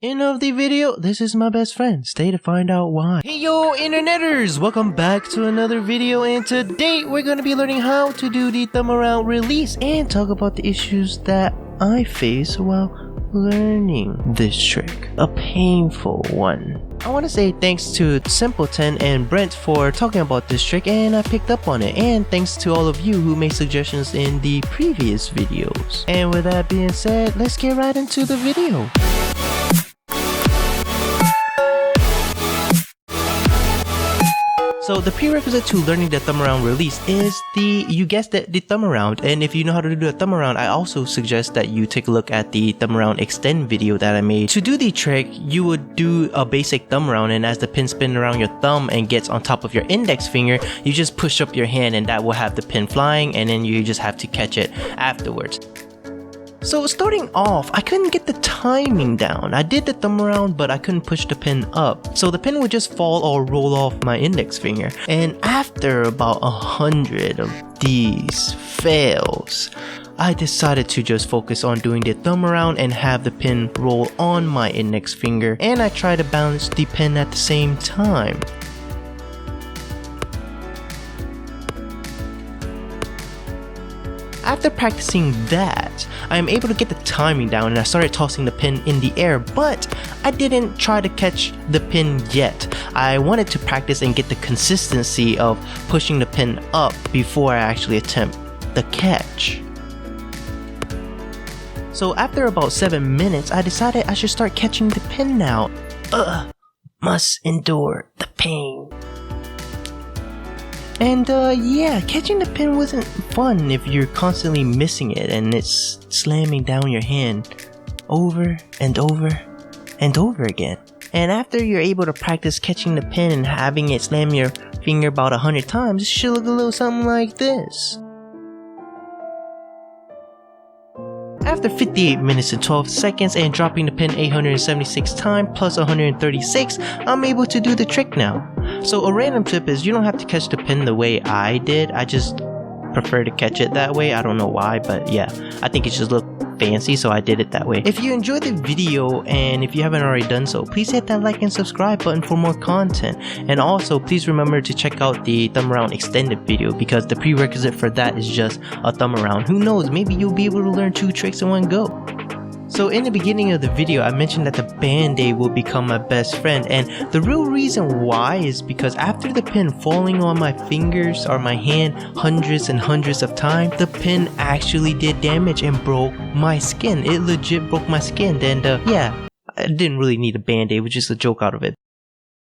End of the video, this is my best friend. Stay to find out why. Hey yo interneters, welcome back to another video, and today we're going to be learning how to do the Thumbaround release and talk about the issues that I face while learning this trick. A painful one. I want to say thanks to Simpleton and Brent for talking about this trick, and I picked up on it, and thanks to all of you who made suggestions in the previous videos. And with that being said, let's get right into the video. So the prerequisite to learning the Thumbaround release is you guessed it, the Thumbaround. And if you know how to do the Thumbaround, I also suggest that you take a look at the Thumbaround extend video that I made. To do the trick, you would do a basic Thumbaround, and as the pin spins around your thumb and gets on top of your index finger, you just push up your hand and that will have the pin flying, and then you just have to catch it afterwards. So starting off, I couldn't get the timing down. I did the Thumbaround, but I couldn't push the pin up. So the pin would just fall or roll off my index finger. And after about 100 of these fails, I decided to just focus on doing the Thumbaround and have the pin roll on my index finger. And I tried to balance the pin at the same time. After practicing that, I am able to get the timing down, and I started tossing the pin in the air, but I didn't try to catch the pin yet. I wanted to practice and get the consistency of pushing the pin up before I actually attempt the catch. So after about 7 minutes, I decided I should start catching the pin now. Must endure the pain. And yeah, catching the pin wasn't fun if you're constantly missing it and it's slamming down your hand over and over and over again. And after you're able to practice catching the pin and having it slam your finger about 100 times, it should look a little something like this. After 58 minutes and 12 seconds and dropping the pin 876 times plus 136, I'm able to do the trick now. So a random tip is you don't have to catch the pin the way I did. I just prefer to catch it that way. I don't know why, but yeah, I think it just looked fancy, so I did it that way. If you enjoyed the video, and if you haven't already done so, please hit that like and subscribe button for more content. And also please remember to check out the Thumbaround extended video, because the prerequisite for that is just a Thumbaround. Who knows, maybe you'll be able to learn 2 tricks in one go. So in the beginning of the video, I mentioned that the band-aid will become my best friend, and the real reason why is because after the pin falling on my fingers or my hand hundreds and hundreds of times, the pin actually did damage and broke my skin. It legit broke my skin, and yeah, I didn't really need a band-aid, it was just a joke out of it.